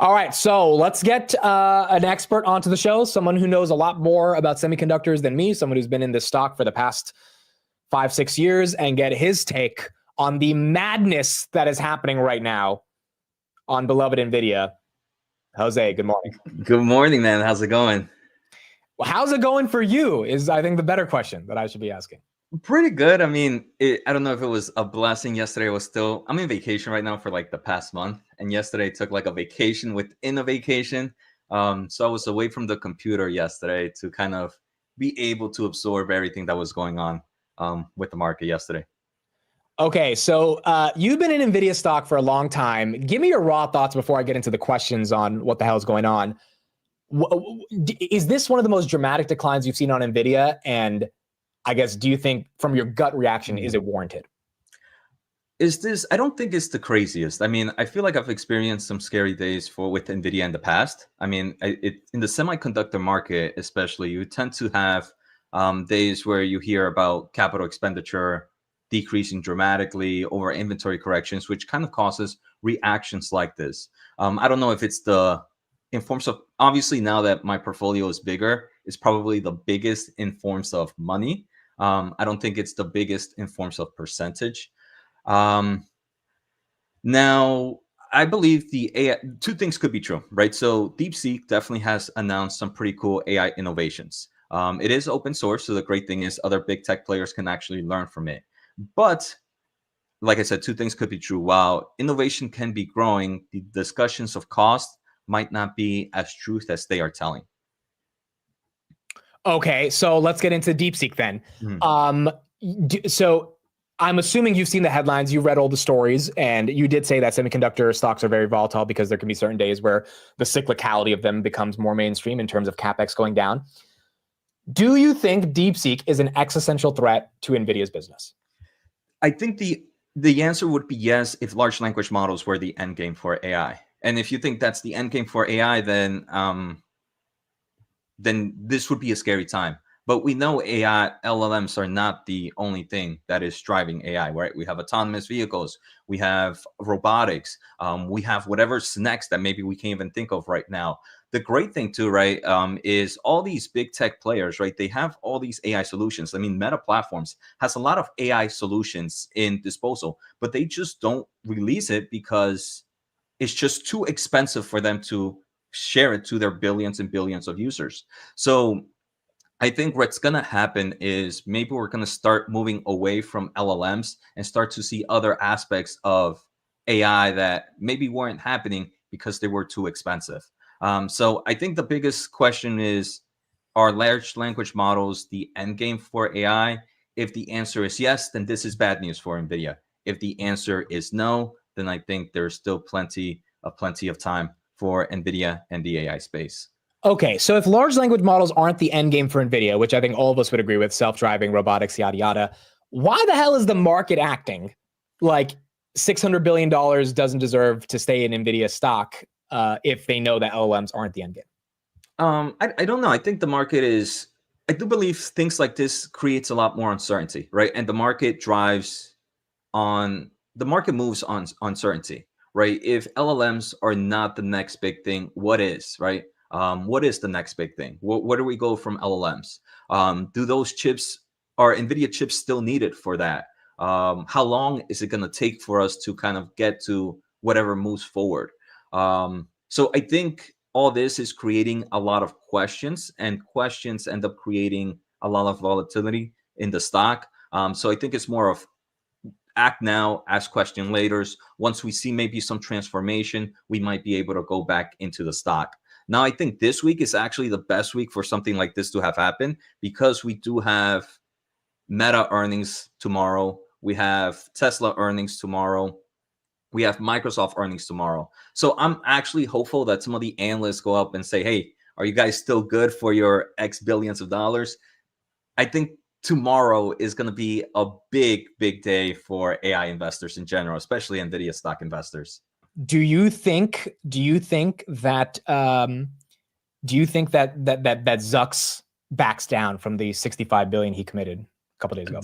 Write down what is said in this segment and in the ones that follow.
All right, so let's get an expert onto the show, someone who knows a lot more about semiconductors than me, someone who's been in this stock for the past 5-6 years, and get his take on the madness that is happening right now on beloved NVIDIA. Jose, good morning. Good morning, man. How's it going? Well, how's it going for you is, I think, the better question that I should be asking. Pretty good. I mean, I don't know if it was a blessing. Yesterday I'm in vacation right now for like the past month. And yesterday I took like a vacation within a vacation. So I was away from the computer yesterday to kind of be able to absorb everything that was going on with the market yesterday. Okay, so you've been in NVIDIA stock for a long time. Give me your raw thoughts before I get into the questions on what the hell is going on. Is this one of the most dramatic declines you've seen on NVIDIA? And I guess, do you think from your gut reaction, is it warranted? I don't think it's the craziest. I mean, I feel like I've experienced some scary days with NVIDIA in the past. I mean, in the semiconductor market, especially, you tend to have days where you hear about capital expenditure decreasing dramatically over inventory corrections, which kind of causes reactions like this. I don't know if it's in forms of, obviously now that my portfolio is bigger, it's probably the biggest in forms of money. I don't think it's the biggest in forms of percentage. Now, I believe the AI, two things could be true, right? So Deepseek definitely has announced some pretty cool AI innovations. It is open source, so the great thing is other big tech players can actually learn from it. But like I said, two things could be true. While innovation can be growing, the discussions of cost might not be as truth as they are telling. Okay, so let's get into Deepseek then. So I'm assuming you've seen the headlines, you read all the stories, and you did say that semiconductor stocks are very volatile because there can be certain days where the cyclicality of them becomes more mainstream in terms of CapEx going down. Do you think Deepseek is an existential threat to NVIDIA's business? I think the answer would be yes if large language models were the end game for AI. And if you think that's the end game for AI, then this would be a scary time. But we know AI LLMs are not the only thing that is driving AI, right? We have autonomous vehicles, we have robotics, we have whatever's next that maybe we can't even think of right now. The great thing too, right, is all these big tech players, right? They have all these AI solutions. I mean, Meta Platforms has a lot of AI solutions in disposal, but they just don't release it because it's just too expensive for them to share it to their billions and billions of users. So I think what's going to happen is maybe we're going to start moving away from LLMs and start to see other aspects of AI that maybe weren't happening because they were too expensive. So I think the biggest question is, are large language models the end game for AI? If the answer is yes, then this is bad news for NVIDIA. If the answer is no, then I think there's still plenty of time for NVIDIA and the AI space. Okay, so if large language models aren't the end game for NVIDIA, which I think all of us would agree with, self-driving, robotics, yada, yada, why the hell is the market acting like $600 billion doesn't deserve to stay in NVIDIA stock if they know that LLMs aren't the end game? I don't know. I think the market is, I do believe things like this creates a lot more uncertainty, right? And the market moves on uncertainty, right? If LLMs are not the next big thing, what is, right? What is the next big thing? Where do we go from LLMs? Do those chips, are NVIDIA chips still needed for that? How long is it going to take for us to kind of get to whatever moves forward? So I think all this is creating a lot of questions, and questions end up creating a lot of volatility in the stock. So I think it's more of act now, ask question later. Once we see maybe some transformation, we might be able to go back into the stock. Now, I think this week is actually the best week for something like this to have happened, because we do have Meta earnings tomorrow. We have Tesla earnings tomorrow. We have Microsoft earnings tomorrow. So I'm actually hopeful that some of the analysts go up and say, hey, are you guys still good for your X billions of dollars? I think tomorrow is going to be a big, big day for AI investors in general, especially NVIDIA stock investors. Do you think that Zuck's backs down from the $65 billion he committed a couple days ago?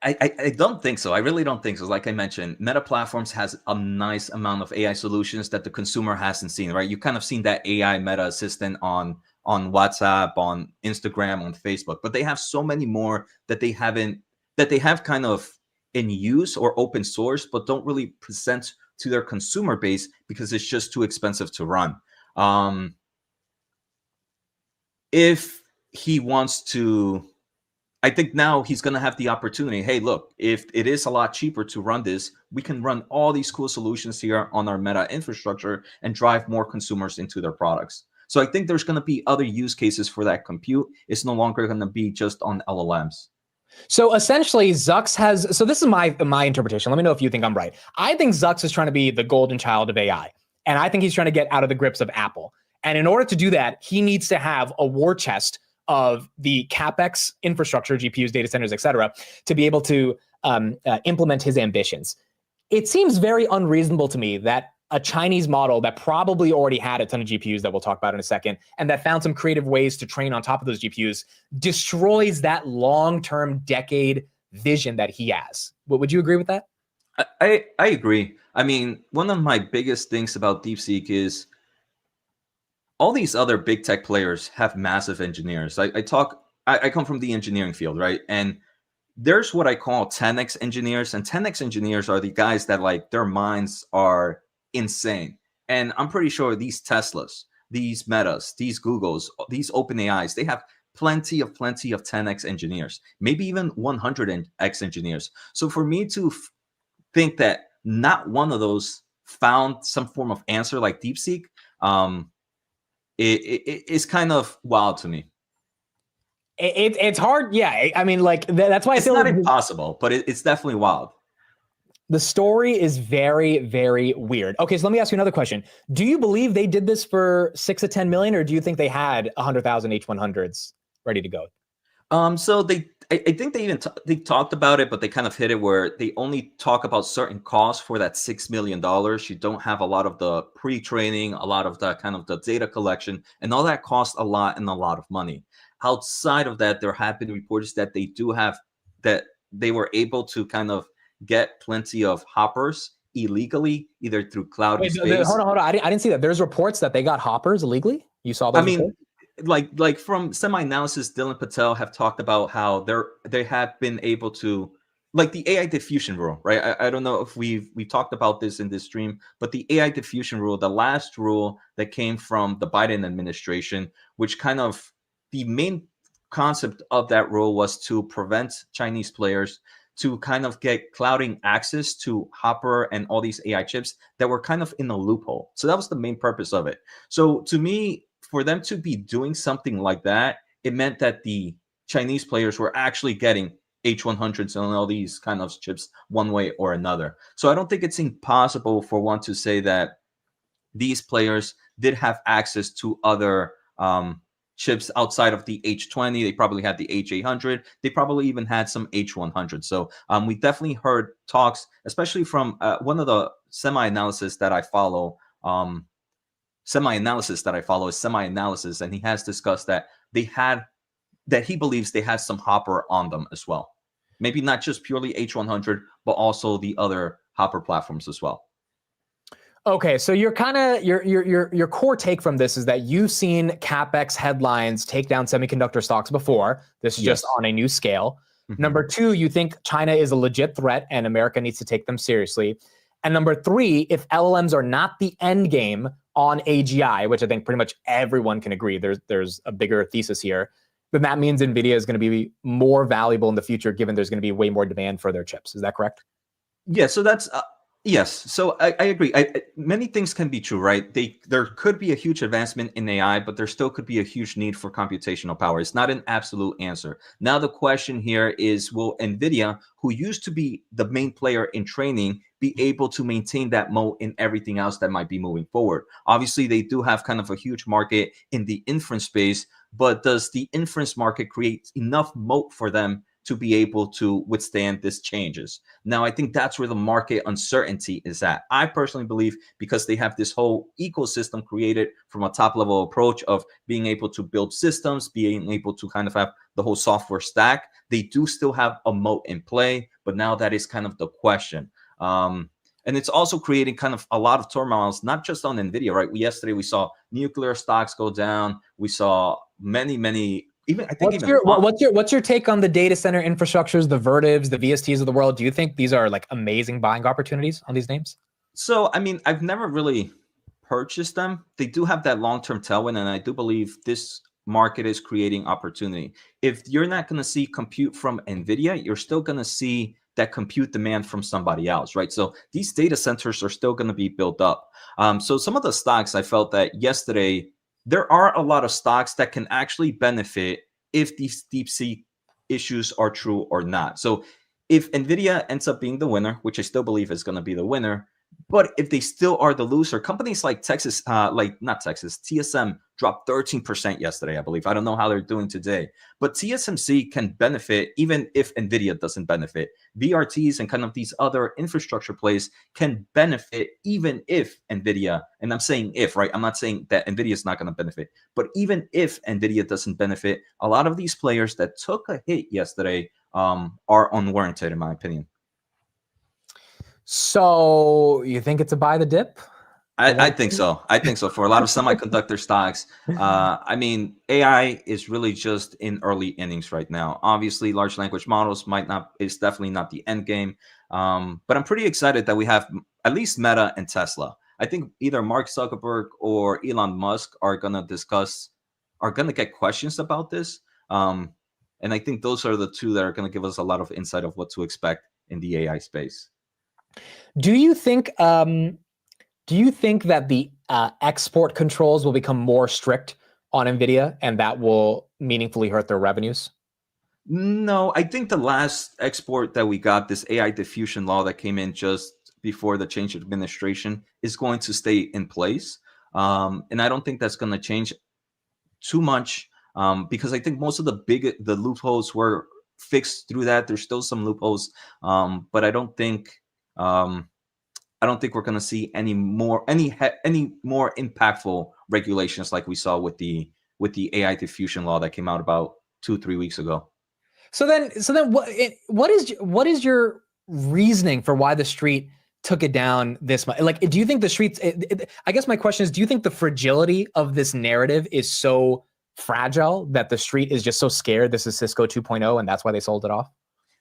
I don't think so. I really don't think so. Like I mentioned, Meta Platforms has a nice amount of AI solutions that the consumer hasn't seen, right? You kind of seen that AI Meta Assistant on WhatsApp, on Instagram, on Facebook, but they have so many more that they haven't, that they have kind of in use or open source, but don't really present to their consumer base because it's just too expensive to run. If he wants to, I think now he's going to have the opportunity. Hey, look, if it is a lot cheaper to run this, we can run all these cool solutions here on our Meta infrastructure and drive more consumers into their products. So I think there's going to be other use cases for that compute. It's no longer going to be just on LLMs. So essentially, Zucks has. So this is my interpretation. Let me know if you think I'm right. I think Zucks is trying to be the golden child of AI, and I think he's trying to get out of the grips of Apple. And in order to do that, he needs to have a war chest of the CapEx infrastructure, GPUs, data centers, et cetera, to be able to implement his ambitions. It seems very unreasonable to me that a Chinese model that probably already had a ton of GPUs that we'll talk about in a second, and that found some creative ways to train on top of those GPUs, destroys that long-term decade vision that he has. Would you agree with that? I agree. I mean, one of my biggest things about Deepseek is all these other big tech players have massive engineers. I come from the engineering field, right? And there's what I call 10x engineers, and 10x engineers are the guys that like their minds are insane. And I'm pretty sure these Teslas, these Metas, these Googles, these OpenAIs, they have plenty of 10x engineers, maybe even 100x engineers. So for me to think that not one of those found some form of answer like DeepSeek, it's kind of wild to me. It's hard. Yeah. I mean, like, that's why it's I feel not like impossible, but it's definitely wild. The story is very, very weird. Okay, so let me ask you another question. Do you believe they did this for 6 to 10 million, or do you think they had 100,000 H100s ready to go? So I think they even they talked about it, but they kind of hit it where they only talk about certain costs for that $6 million. You don't have a lot of the pre-training, a lot of the kind of the data collection, and all that costs a lot and a lot of money. Outside of that, there have been reports that they do have, that they were able to kind of get plenty of hoppers illegally, either through cloudy space. Hold on. I didn't see that. There's reports that they got hoppers illegally. You saw those? I mean, like from semi-analysis, Dylan Patel have talked about how they have been able to, like the AI diffusion rule, right? I don't know if we talked about this in this stream, but the AI diffusion rule, the last rule that came from the Biden administration, which kind of the main concept of that rule was to prevent Chinese players to kind of get clouding access to Hopper and all these AI chips that were kind of in a loophole. So that was the main purpose of it. So to me, for them to be doing something like that, it meant that the Chinese players were actually getting H100s and all these kind of chips one way or another. So I don't think it's impossible for one to say that these players did have access to other chips outside of the H20. They probably had the H800. They probably even had some H100. So we definitely heard talks, especially from one of the semi-analysis that I follow. Semi-analysis that I follow is semi-analysis, and he has discussed that he believes they had some Hopper on them as well. Maybe not just purely H100, but also the other Hopper platforms as well. Okay, so you're kind of your core take from this is that you've seen CapEx headlines take down semiconductor stocks before. This is just on a new scale. Mm-hmm. Number two, you think China is a legit threat and America needs to take them seriously. And number three, if LLMs are not the end game on AGI, which I think pretty much everyone can agree, there's a bigger thesis here, then that means NVIDIA is going to be more valuable in the future, given there's going to be way more demand for their chips. Is that correct? Yeah, so that's yes. So I agree. Many things can be true, right? There could be a huge advancement in AI, but there still could be a huge need for computational power. It's not an absolute answer. Now the question here is, will NVIDIA, who used to be the main player in training, be able to maintain that moat in everything else that might be moving forward? Obviously, they do have kind of a huge market in the inference space, but does the inference market create enough moat for them to be able to withstand these changes. Now, I think that's where the market uncertainty is at. I personally believe because they have this whole ecosystem created from a top level approach of being able to build systems, being able to kind of have the whole software stack, they do still have a moat in play, but now that is kind of the question. And it's also creating kind of a lot of turmoils, not just on NVIDIA, right? Yesterday we saw nuclear stocks go down. We saw many, even I think what's your take on the data center infrastructures, the Vertivs, the VSTs of the world? Do you think these are like amazing buying opportunities on these names? So, I mean, I've never really purchased them. They do have that long-term tailwind, and I do believe this market is creating opportunity. If you're not going to see compute from NVIDIA, you're still going to see that compute demand from somebody else, right? So these data centers are still going to be built up. So some of the stocks, I felt that yesterday, there are a lot of stocks that can actually benefit if these Deepseek issues are true or not. So if NVIDIA ends up being the winner, which I still believe is going to be the winner, but if they still are the loser, companies like TSM dropped 13% yesterday, I believe. I don't know how they're doing today, but TSMC can benefit even if NVIDIA doesn't benefit. VRTs and kind of these other infrastructure plays can benefit even if NVIDIA, and I'm saying if, right? I'm not saying that NVIDIA is not going to benefit, but even if NVIDIA doesn't benefit, a lot of these players that took a hit yesterday are unwarranted, in my opinion. So you think it's a buy the dip? I think so. I think so. For a lot of semiconductor stocks, I mean, AI is really just in early innings right now. Obviously, large language models is definitely not the end game. But I'm pretty excited that we have at least Meta and Tesla. I think either Mark Zuckerberg or Elon Musk are going to get questions about this. And I think those are the two that are going to give us a lot of insight of what to expect in the AI space. Do you think that the export controls will become more strict on NVIDIA and that will meaningfully hurt their revenues? No, I think the last export that we got, this AI diffusion law that came in just before the change of administration, is going to stay in place. And I don't think that's going to change too much because I think most of the loopholes were fixed through that. There's still some loopholes, but I don't think we're going to see any more impactful regulations like we saw with the AI diffusion law that came out about 2-3 weeks ago. So then what is your reasoning for why the street took it down this much? Like, do you think the streets? I guess my question is, do you think the fragility of this narrative is so fragile that the street is just so scared this is Cisco 2.0 and that's why they sold it off?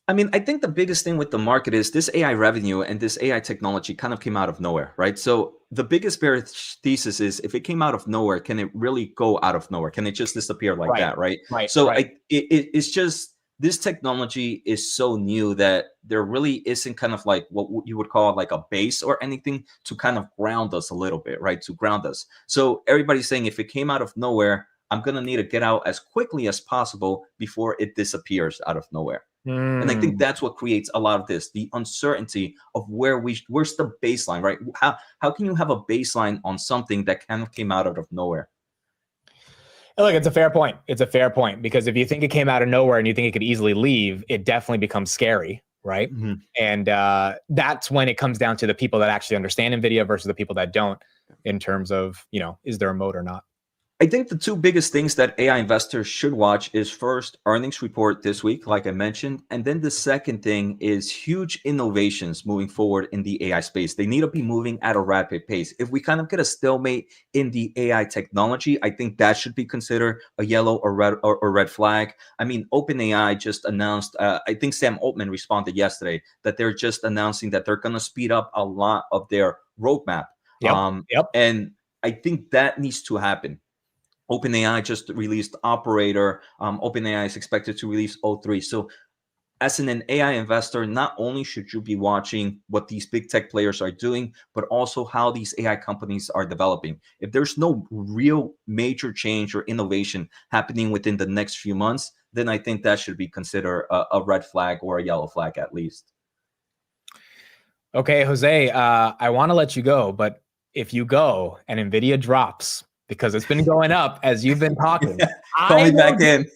I mean, I think the biggest thing with the market is this AI revenue and this AI technology kind of came out of nowhere, right? So the biggest bear thesis is if it came out of nowhere, can it really go out of nowhere? Can it just disappear like that, right? So it's just this technology is so new that there really isn't kind of like what you would call like a base or anything to kind of ground us a little bit, right? To ground us. So everybody's saying if it came out of nowhere, I'm going to need to get out as quickly as possible before it disappears out of nowhere. And I think that's what creates a lot of this, the uncertainty of where's the baseline, right? How can you have a baseline on something that kind of came out of nowhere? Look, it's a fair point. It's a fair point because if you think it came out of nowhere and you think it could easily leave, it definitely becomes scary, right? Mm-hmm. And that's when it comes down to the people that actually understand NVIDIA versus the people that don't in terms of, is there a moat or not? I think the two biggest things that AI investors should watch is first earnings report this week, like I mentioned. And then the second thing is huge innovations moving forward in the AI space. They need to be moving at a rapid pace. If we kind of get a stalemate in the AI technology, I think that should be considered a yellow or red flag. I mean, OpenAI just announced, I think Sam Altman responded yesterday that they're just announcing that they're going to speed up a lot of their roadmap. And I think that needs to happen. OpenAI just released Operator. OpenAI is expected to release O3. So as an AI investor, not only should you be watching what these big tech players are doing, but also how these AI companies are developing. If there's no real major change or innovation happening within the next few months, then I think that should be considered a red flag or a yellow flag at least. Okay, Jose, I want to let you go, but if you go and NVIDIA drops, because it's been going up as you've been talking. Call me back in.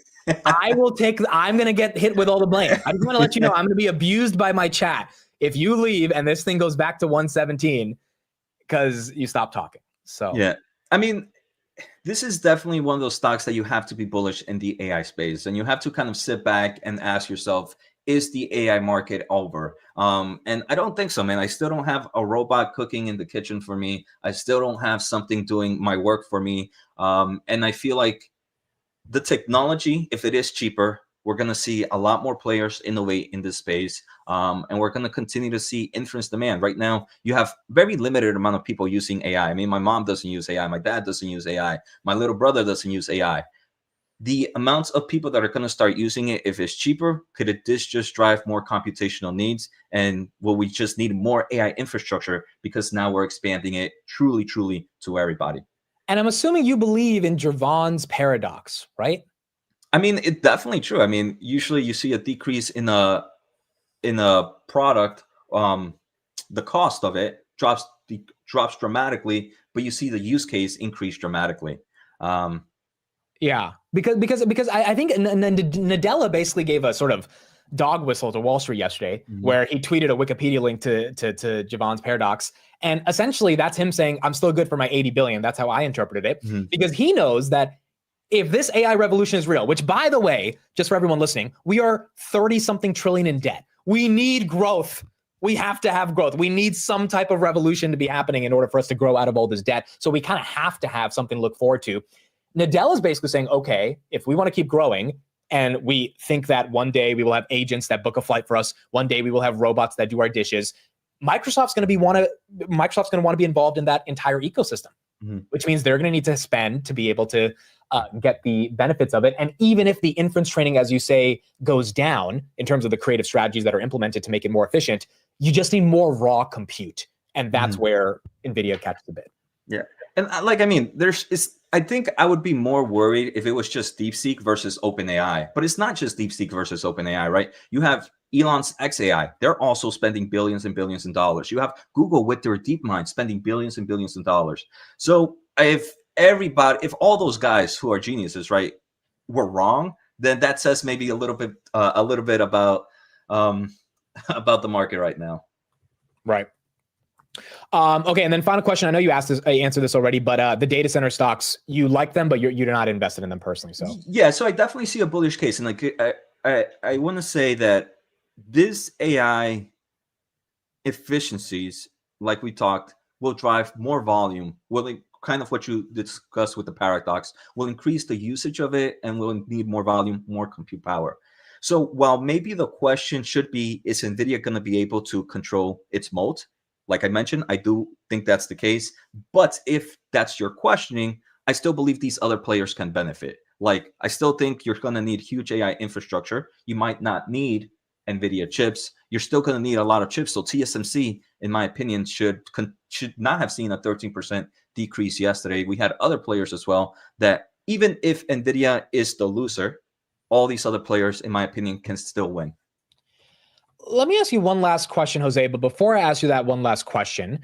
I'm going to get hit with all the blame. I just want to let you know I'm going to be abused by my chat if you leave and this thing goes back to 117 because you stopped talking. So yeah, I mean, this is definitely one of those stocks that you have to be bullish in the AI space, and you have to kind of sit back and ask yourself, is the AI market over? And I don't think so, man. I still don't have a robot cooking in the kitchen for me. I still don't have something doing my work for me. And I feel like the technology, if it is cheaper, we're going to see a lot more players innovate in this space, and we're going to continue to see inference demand. Right now, you have very limited amount of people using AI. I mean, my mom doesn't use AI, my dad doesn't use AI, my little brother doesn't use AI. The amounts of people that are going to start using it, if it's cheaper, could this just drive more computational needs? And will we just need more AI infrastructure because now we're expanding it truly, truly to everybody? And I'm assuming you believe in Javon's paradox, right? I mean, it's definitely true. I mean, usually you see a decrease in a product, the cost of it drops dramatically, but you see the use case increase dramatically. Yeah, because I think Nadella basically gave a sort of dog whistle to Wall Street yesterday, where he tweeted a Wikipedia link to Javon's paradox, and essentially that's him saying, "I'm still good for my 80 billion." That's how I interpreted it, because he knows that if this AI revolution is real, which, by the way, just for everyone listening, we are 30-something trillion in debt. We need growth. We have to have growth. We need some type of revolution to be happening in order for us to grow out of all this debt. So we kind of have to have something to look forward to. Nadella is basically saying, okay, if we want to keep growing and we think that one day we will have agents that book a flight for us, one day we will have robots that do our dishes, Microsoft's going to want to be involved in that entire ecosystem, which means they're going to need to spend to be able to get the benefits of it. And even if the inference training, as you say, goes down in terms of the creative strategies that are implemented to make it more efficient, you just need more raw compute. And that's where NVIDIA catches a bit. Yeah. And I mean, I think I would be more worried if it was just Deepseek versus OpenAI, but it's not just Deepseek versus OpenAI, right? You have Elon's XAI. They're also spending billions and billions of dollars. You have Google with their DeepMind spending billions and billions of dollars. So if all those guys who are geniuses, right, were wrong, then that says maybe a little bit about about the market right now. Right. Okay, and then final question. I know you answered this already, but the data center stocks, you like them, but you're not invested in them personally. So yeah, so I definitely see a bullish case, and I want to say that this AI efficiencies, like we talked, will drive more volume. Will kind of what you discussed with the paradox, will increase the usage of it, and will need more volume, more compute power. So while maybe the question should be, is NVIDIA going to be able to control its moat? Like I mentioned, I do think that's the case. But if that's your questioning, I still believe these other players can benefit. Like, I still think you're going to need huge AI infrastructure. You might not need NVIDIA chips. You're still going to need a lot of chips. So TSMC, in my opinion, should not have seen a 13% decrease yesterday. We had other players as well that even if NVIDIA is the loser, all these other players, in my opinion, can still win. Let me ask you one last question, Jose. But before I ask you that one last question,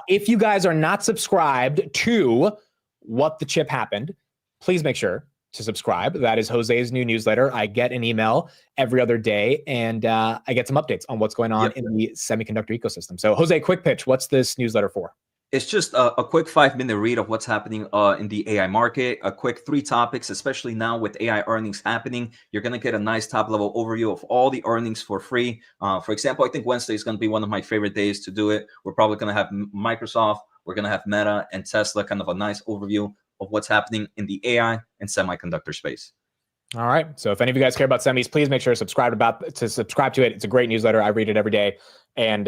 if you guys are not subscribed to What the Chip Happened, please make sure to subscribe. That is Jose's new newsletter. I get an email every other day, and I get some updates on what's going on in the semiconductor ecosystem. So, Jose, quick pitch. What's this newsletter for? It's just a quick 5-minute read of what's happening in the AI market, a quick 3 topics, especially now with AI earnings happening. You're going to get a nice top-level overview of all the earnings for free. For example, I think Wednesday is going to be one of my favorite days to do it. We're probably going to have Microsoft, we're going to have Meta and Tesla, kind of a nice overview of what's happening in the AI and semiconductor space. All right. So if any of you guys care about semis, please make sure to subscribe to it. It's a great newsletter. I read it every day. And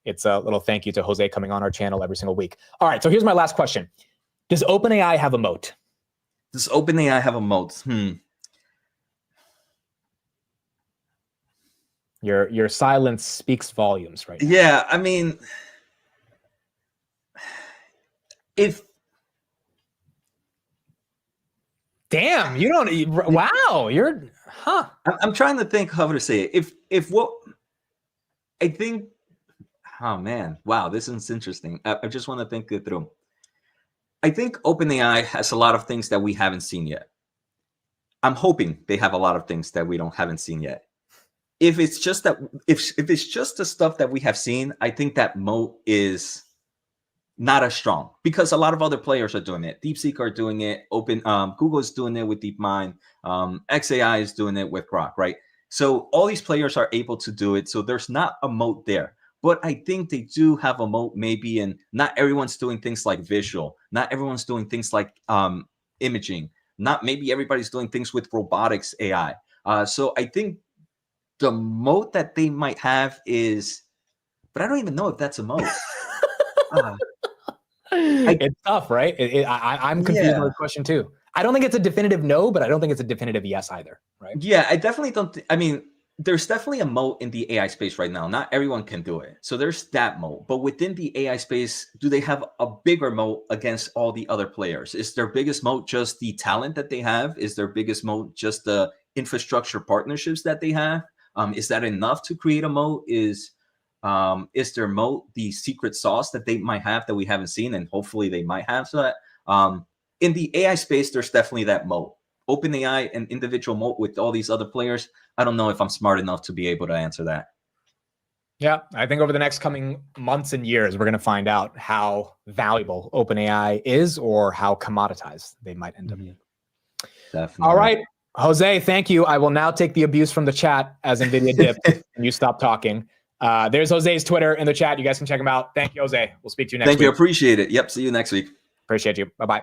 it's a little thank you to Jose coming on our channel every single week. All right, so here's my last question. Does OpenAI have a moat? Does OpenAI have a moat? Your silence speaks volumes right now. Yeah, I mean, Damn, you don't... Wow, you're... Huh. I'm trying to think how to say it. If what... I think... Oh, man. Wow, this is interesting. I just want to think it through. I think OpenAI has a lot of things that we haven't seen yet. I'm hoping they have a lot of things that we haven't seen yet. If it's just that, if it's just the stuff that we have seen, I think that moat is not as strong because a lot of other players are doing it. Deepseek are doing it. Google is doing it with DeepMind. XAI is doing it with Grok, right? So all these players are able to do it. So there's not a moat there. But I think they do have a moat maybe, and not everyone's doing things like visual. Not everyone's doing things like imaging. Not maybe everybody's doing things with robotics AI. So I think the moat that they might have is, but I don't even know if that's a moat. It's tough, right? I'm confused on this question too. I don't think it's a definitive no, but I don't think it's a definitive yes either, right? Yeah, I definitely don't. I mean, there's definitely a moat in the AI space right now. Not everyone can do it. So there's that moat. But within the AI space, do they have a bigger moat against all the other players? Is their biggest moat just the talent that they have? Is their biggest moat just the infrastructure partnerships that they have? Is that enough to create a moat? Is their moat the secret sauce that they might have that we haven't seen? And hopefully they might have. So that in the AI space, there's definitely that moat. OpenAI and individual moat with all these other players, I don't know if I'm smart enough to be able to answer that. Yeah, I think over the next coming months and years, we're going to find out how valuable OpenAI is or how commoditized they might end up being. Definitely. All right, Jose, thank you. I will now take the abuse from the chat as NVIDIA dipped and you stop talking. There's Jose's Twitter in the chat. You guys can check him out. Thank you, Jose. We'll speak to you next week. Thank you. Appreciate it. Yep. See you next week. Appreciate you. Bye-bye.